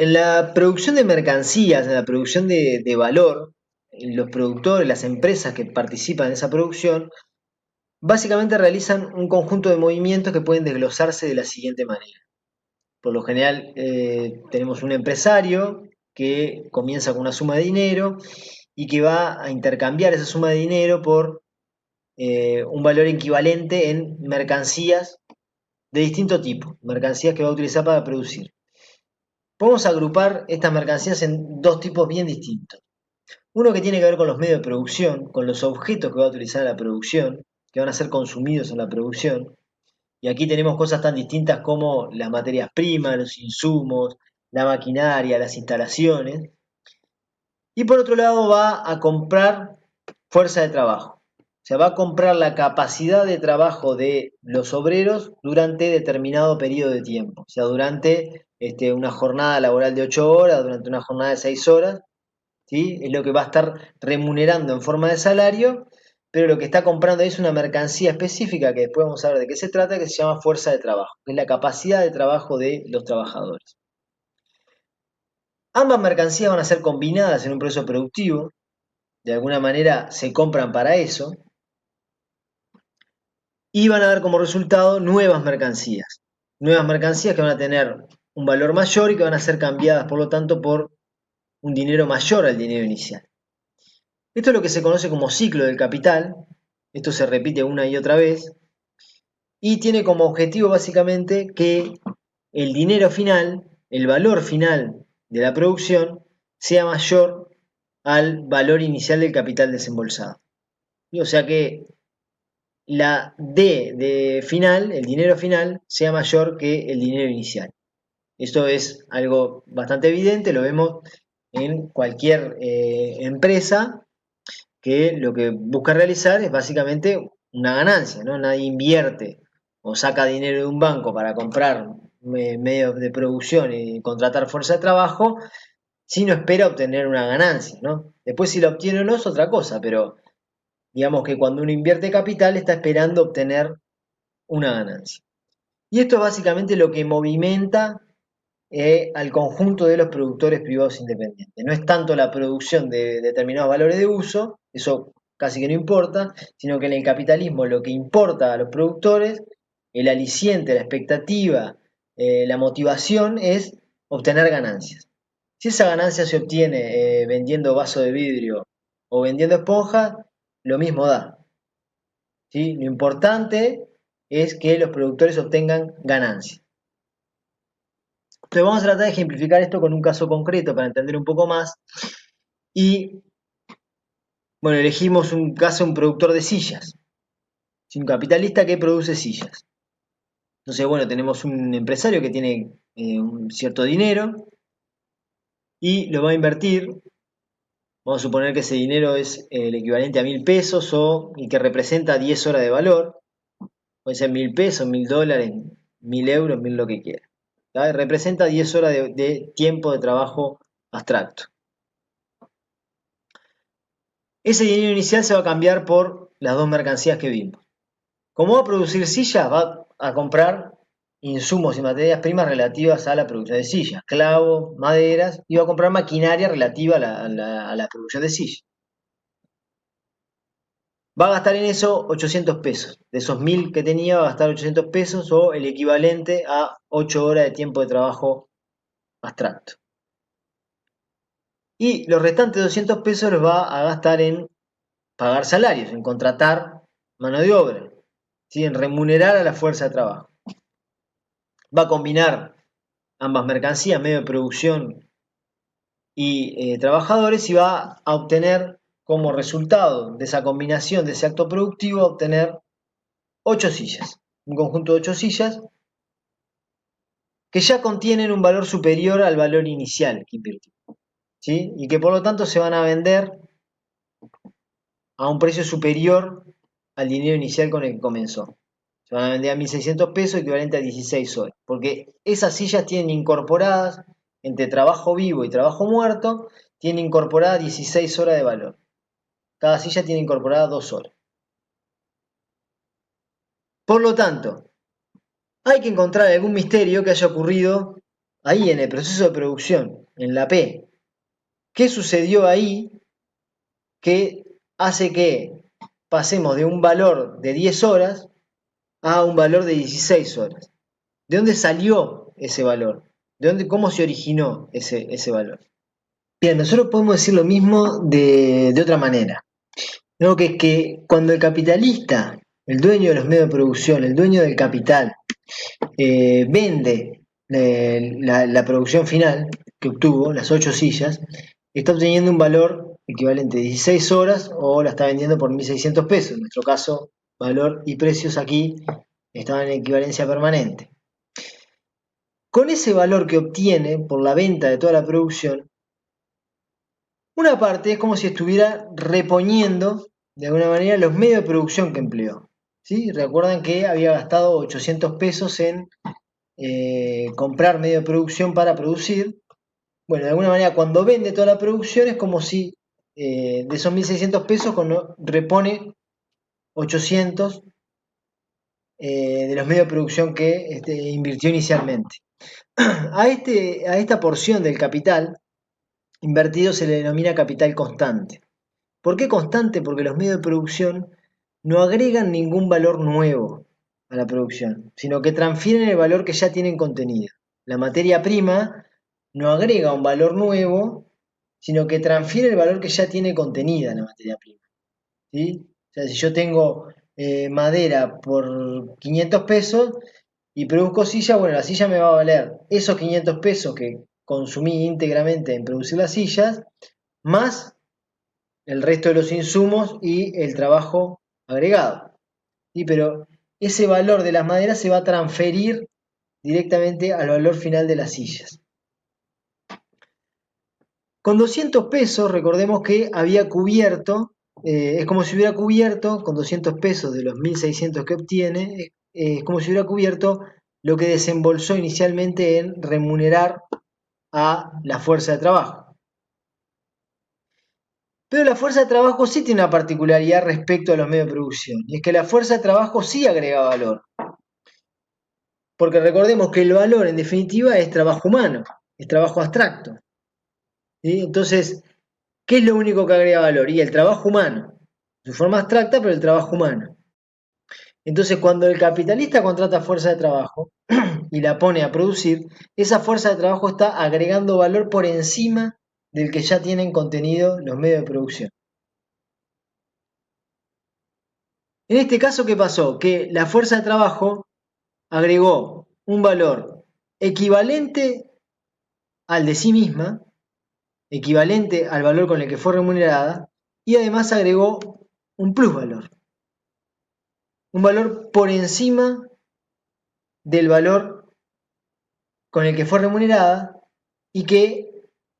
En la producción de mercancías, en la producción de valor, los productores, las empresas que participan en esa producción, básicamente realizan un conjunto de movimientos que pueden desglosarse de la siguiente manera. Por lo general, tenemos un empresario que comienza con una suma de dinero y que va a intercambiar esa suma de dinero por un valor equivalente en mercancías de distinto tipo, mercancías que va a utilizar para producir. Podemos agrupar estas mercancías en dos tipos bien distintos. Uno que tiene que ver con los medios de producción, con los objetos que va a utilizar en la producción, que van a ser consumidos en la producción. Y aquí tenemos cosas tan distintas como las materias primas, los insumos, la maquinaria, las instalaciones. Y por otro lado va a comprar fuerza de trabajo. O sea, va a comprar la capacidad de trabajo de los obreros durante determinado periodo de tiempo. O sea, durante una jornada laboral de 8 horas, durante una jornada de 6 horas. ¿Sí? Es lo que va a estar remunerando en forma de salario, pero lo que está comprando es una mercancía específica que después vamos a ver de qué se trata, que se llama fuerza de trabajo, que es la capacidad de trabajo de los trabajadores. Ambas mercancías van a ser combinadas en un proceso productivo, de alguna manera se compran para eso, y van a dar como resultado nuevas mercancías que van a tener un valor mayor y que van a ser cambiadas, por lo tanto, por un dinero mayor al dinero inicial. Esto es lo que se conoce como ciclo del capital, esto se repite una y otra vez, y tiene como objetivo básicamente que el dinero final, el valor final de la producción, sea mayor al valor inicial del capital desembolsado. O sea que la D de final, el dinero final, sea mayor que el dinero inicial. Esto es algo bastante evidente, lo vemos en cualquier empresa que lo que busca realizar es básicamente una ganancia, ¿no? Nadie invierte o saca dinero de un banco para comprar medios de producción y contratar fuerza de trabajo si no espera obtener una ganancia, ¿no? Después si la obtiene o no es otra cosa, pero digamos que cuando uno invierte capital está esperando obtener una ganancia. Y esto es básicamente lo que movimenta al conjunto de los productores privados independientes. No es tanto la producción de determinados valores de uso, eso casi que no importa, sino que en el capitalismo lo que importa a los productores, el aliciente, la expectativa, la motivación es obtener ganancias. Si esa ganancia se obtiene vendiendo vaso de vidrio o vendiendo esponjas, lo mismo da. ¿Sí? Lo importante es que los productores obtengan ganancias. Entonces vamos a tratar de ejemplificar esto con un caso concreto para entender un poco más. Y bueno, elegimos un caso, un productor de sillas. Un capitalista que produce sillas. Entonces, bueno, tenemos un empresario que tiene un cierto dinero y lo va a invertir. Vamos a suponer que ese dinero es el equivalente a 1.000 pesos y que representa 10 horas de valor. Puede ser 1.000 pesos, 1.000 dólares, 1.000 euros, 1.000 lo que quiera. ¿Tá? Representa 10 horas de tiempo de trabajo abstracto. Ese dinero inicial se va a cambiar por las dos mercancías que vimos. Como va a producir sillas, va a comprar insumos y materias primas relativas a la producción de sillas, clavos, maderas, y va a comprar maquinaria relativa a la producción de sillas. Va a gastar en eso 800 pesos. De esos 1.000 que tenía, va a gastar 800 pesos o el equivalente a 8 horas de tiempo de trabajo abstracto. Y los restantes 200 pesos los va a gastar en pagar salarios, en contratar mano de obra, ¿sí? En remunerar a la fuerza de trabajo. Va a combinar ambas mercancías, medio de producción y trabajadores, y va a obtener como resultado de esa combinación, de ese acto productivo, obtener 8 sillas, un conjunto de 8 sillas que ya contienen un valor superior al valor inicial que invirtió, ¿sí? Y que por lo tanto se van a vender a un precio superior al dinero inicial con el que comenzó. Se van a vender a 1.600 pesos, equivalente a 16 horas. Porque esas sillas tienen incorporadas, entre trabajo vivo y trabajo muerto, tienen incorporadas 16 horas de valor. Cada silla tiene incorporadas 2 horas. Por lo tanto, hay que encontrar algún misterio que haya ocurrido ahí en el proceso de producción, en la P. ¿Qué sucedió ahí que hace que pasemos de un valor de 10 horas a un valor de 16 horas? ¿De dónde salió ese valor? ¿Cómo se originó ese valor? Bien, nosotros podemos decir lo mismo de otra manera. ¿No? Que es que cuando el capitalista, el dueño de los medios de producción, el dueño del capital, vende la producción final que obtuvo, las 8 sillas, está obteniendo un valor equivalente a 16 horas o la está vendiendo por 1.600 pesos. En nuestro caso, valor y precios aquí estaban en equivalencia permanente. Con ese valor que obtiene por la venta de toda la producción, una parte es como si estuviera reponiendo de alguna manera los medios de producción que empleó. ¿Sí? Recuerdan que había gastado 800 pesos en comprar medio de producción para producir. Bueno, de alguna manera cuando vende toda la producción es como si de esos 1.600 pesos repone 800 de los medios de producción que invirtió inicialmente. A esta porción del capital invertido se le denomina capital constante. ¿Por qué constante? Porque los medios de producción no agregan ningún valor nuevo a la producción, sino que transfieren el valor que ya tienen contenido. La materia prima no agrega un valor nuevo, sino que transfiere el valor que ya tiene contenida la materia prima. ¿Sí? O sea, si yo tengo madera por 500 pesos y produzco silla, bueno, la silla me va a valer esos 500 pesos que consumí íntegramente en producir las sillas, más el resto de los insumos y el trabajo agregado. ¿Sí? Pero ese valor de las maderas se va a transferir directamente al valor final de las sillas. Con 200 pesos, recordemos que había cubierto, es como si hubiera cubierto, con 200 pesos de los 1.600 que obtiene, es como si hubiera cubierto lo que desembolsó inicialmente en remunerar a la fuerza de trabajo. Pero la fuerza de trabajo sí tiene una particularidad respecto a los medios de producción, y es que la fuerza de trabajo sí agrega valor. Porque recordemos que el valor, en definitiva, es trabajo humano, es trabajo abstracto. ¿Sí? Entonces, ¿qué es lo único que agrega valor? Y el trabajo humano. De forma abstracta, pero el trabajo humano. Entonces, cuando el capitalista contrata fuerza de trabajo y la pone a producir, esa fuerza de trabajo está agregando valor por encima del que ya tienen contenido los medios de producción. En este caso, ¿qué pasó? Que la fuerza de trabajo agregó un valor equivalente al de sí misma, equivalente al valor con el que fue remunerada, y además agregó un plusvalor, un valor por encima del valor con el que fue remunerada y que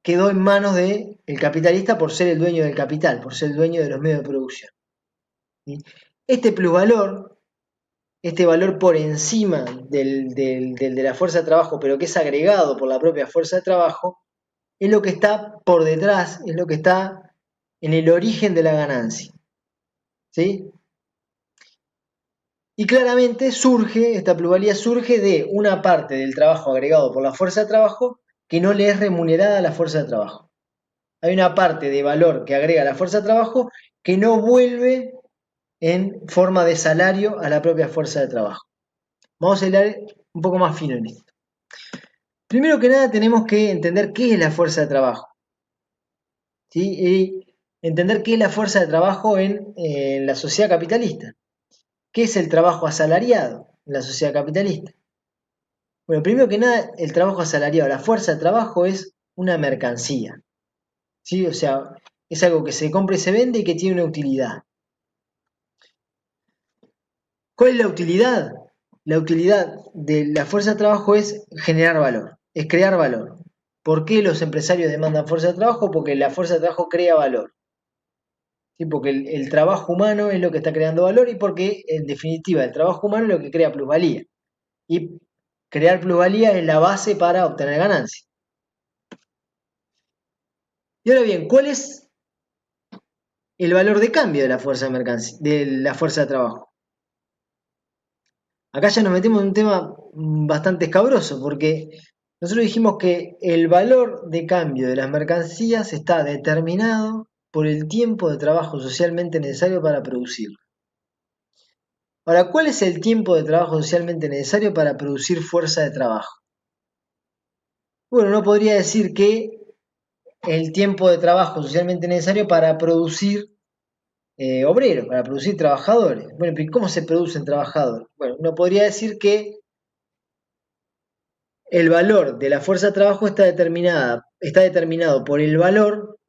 quedó en manos del capitalista por ser el dueño del capital, por ser el dueño de los medios de producción. ¿Sí? Este plusvalor, este valor por encima del de la fuerza de trabajo, pero que es agregado por la propia fuerza de trabajo, es lo que está por detrás, es lo que está en el origen de la ganancia. ¿Sí? Y claramente esta plusvalía surge de una parte del trabajo agregado por la fuerza de trabajo que no le es remunerada a la fuerza de trabajo. Hay una parte de valor que agrega la fuerza de trabajo que no vuelve en forma de salario a la propia fuerza de trabajo. Vamos a hablar un poco más fino en esto. Primero que nada tenemos que entender qué es la fuerza de trabajo. ¿Sí? Y entender qué es la fuerza de trabajo en la sociedad capitalista. ¿Qué es el trabajo asalariado en la sociedad capitalista? Bueno, primero que nada, el trabajo asalariado, la fuerza de trabajo es una mercancía. ¿Sí? O sea, es algo que se compra y se vende y que tiene una utilidad. ¿Cuál es la utilidad? La utilidad de la fuerza de trabajo es generar valor, es crear valor. ¿Por qué los empresarios demandan fuerza de trabajo? Porque la fuerza de trabajo crea valor. ¿Sí? Porque el trabajo humano es lo que está creando valor y porque, en definitiva, el trabajo humano es lo que crea plusvalía. Y crear plusvalía es la base para obtener ganancias. Y ahora bien, ¿cuál es el valor de cambio de la fuerza de mercancía, de la fuerza de trabajo? Acá ya nos metemos en un tema bastante escabroso, porque Nosotros dijimos que el valor de cambio de las mercancías está determinado por el tiempo de trabajo socialmente necesario para producir. Ahora, ¿cuál es el tiempo de trabajo socialmente necesario para producir fuerza de trabajo? Bueno, uno podría decir que el tiempo de trabajo socialmente necesario para producir obreros, para producir trabajadores. Bueno, pero ¿cómo se producen trabajadores? Bueno, uno podría decir que el valor de la fuerza de trabajo está determinado por el valor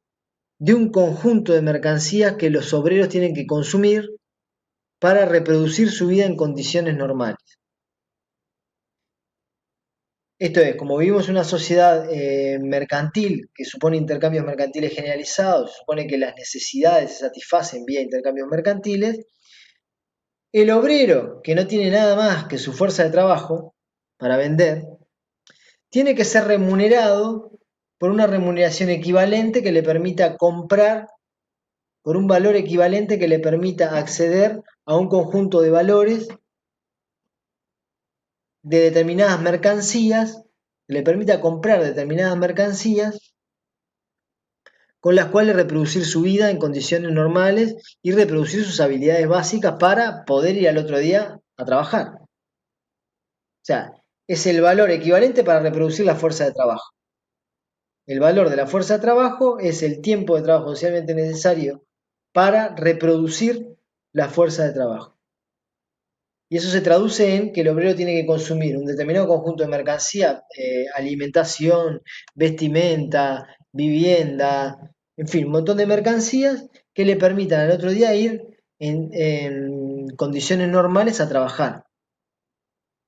de un conjunto de mercancías que los obreros tienen que consumir para reproducir su vida en condiciones normales. Esto es, como vivimos en una sociedad mercantil que supone intercambios mercantiles generalizados, supone que las necesidades se satisfacen vía intercambios mercantiles, el obrero, que no tiene nada más que su fuerza de trabajo para vender, tiene que ser remunerado por una remuneración equivalente que le permita comprar, por un valor equivalente que le permita acceder a un conjunto de valores de determinadas mercancías, que le permita comprar determinadas mercancías con las cuales reproducir su vida en condiciones normales y reproducir sus habilidades básicas para poder ir al otro día a trabajar. O sea, es el valor equivalente para reproducir la fuerza de trabajo. El valor de la fuerza de trabajo es el tiempo de trabajo socialmente necesario para reproducir la fuerza de trabajo. Y eso se traduce en que el obrero tiene que consumir un determinado conjunto de mercancía, alimentación, vestimenta, vivienda, en fin, un montón de mercancías que le permitan al otro día ir en condiciones normales a trabajar,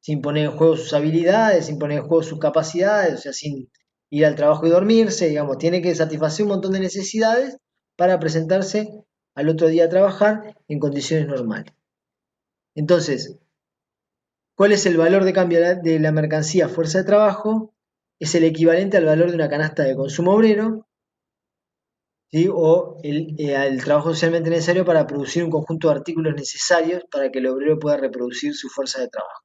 sin poner en juego sus habilidades, sin poner en juego sus capacidades, o sea, sin ir al trabajo y dormirse, digamos, tiene que satisfacer un montón de necesidades para presentarse al otro día a trabajar en condiciones normales. Entonces, ¿cuál es el valor de cambio de la mercancía fuerza de trabajo? Es el equivalente al valor de una canasta de consumo obrero, ¿sí? O al trabajo socialmente necesario para producir un conjunto de artículos necesarios para que el obrero pueda reproducir su fuerza de trabajo.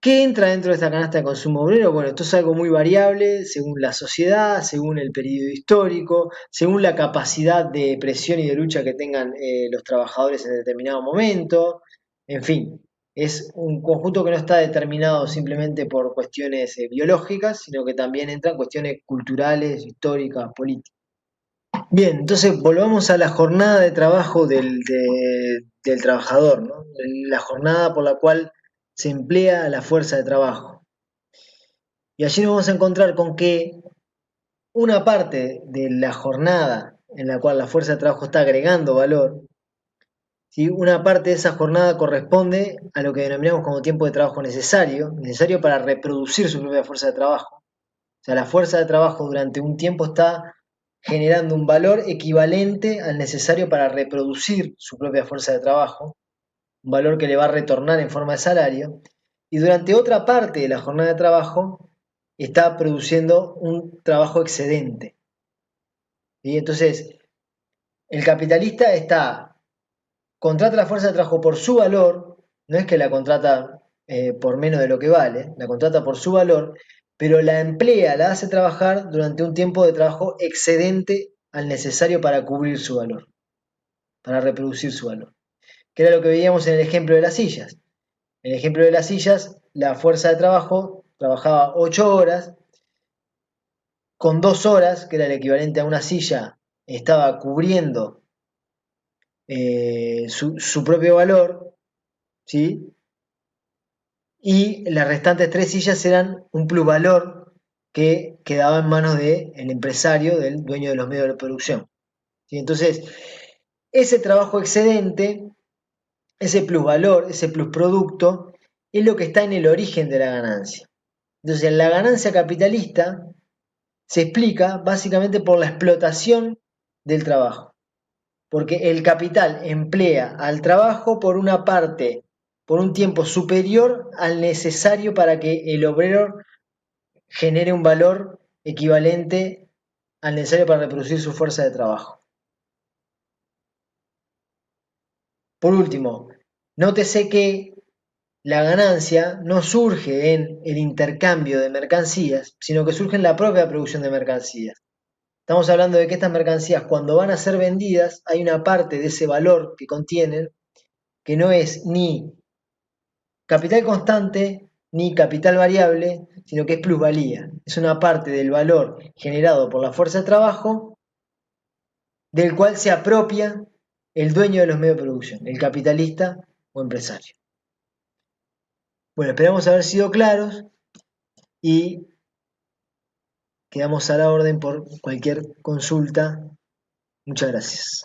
¿Qué entra dentro de esta canasta de consumo obrero? Bueno, esto es algo muy variable según la sociedad, según el periodo histórico, según la capacidad de presión y de lucha que tengan los trabajadores en determinado momento. En fin, es un conjunto que no está determinado simplemente por cuestiones biológicas, sino que también entran cuestiones culturales, históricas, políticas. Bien, entonces volvamos a la jornada de trabajo del trabajador, ¿no? La jornada por la cual se emplea la fuerza de trabajo. Y allí nos vamos a encontrar con que una parte de la jornada en la cual la fuerza de trabajo está agregando valor, ¿sí? Una parte de esa jornada corresponde a lo que denominamos como tiempo de trabajo necesario para reproducir su propia fuerza de trabajo. O sea, la fuerza de trabajo durante un tiempo está generando un valor equivalente al necesario para reproducir su propia fuerza de trabajo, un valor que le va a retornar en forma de salario, y durante otra parte de la jornada de trabajo está produciendo un trabajo excedente. ¿Sí? Entonces, el capitalista contrata la fuerza de trabajo por su valor, no es que la contrata por menos de lo que vale, la contrata por su valor, pero la emplea, la hace trabajar durante un tiempo de trabajo excedente al necesario para cubrir su valor, para reproducir su valor. Que era lo que veíamos en el ejemplo de las sillas. En el ejemplo de las sillas, la fuerza de trabajo trabajaba 8 horas, con 2 horas, que era el equivalente a una silla, estaba cubriendo su propio valor, ¿sí? Y las restantes 3 sillas eran un plusvalor que quedaba en manos del empresario, del dueño de los medios de producción. ¿Sí? Entonces, ese trabajo excedente, ese plusvalor, ese plusproducto, es lo que está en el origen de la ganancia. Entonces, la ganancia capitalista se explica básicamente por la explotación del trabajo, porque el capital emplea al trabajo por una parte, por un tiempo superior al necesario para que el obrero genere un valor equivalente al necesario para reproducir su fuerza de trabajo. Por último, nótese que la ganancia no surge en el intercambio de mercancías, sino que surge en la propia producción de mercancías. Estamos hablando de que estas mercancías, cuando van a ser vendidas, hay una parte de ese valor que contienen que no es ni capital constante ni capital variable, sino que es plusvalía. Es una parte del valor generado por la fuerza de trabajo del cual se apropia el dueño de los medios de producción, el capitalista o empresario. Bueno, esperamos haber sido claros y quedamos a la orden por cualquier consulta. Muchas gracias.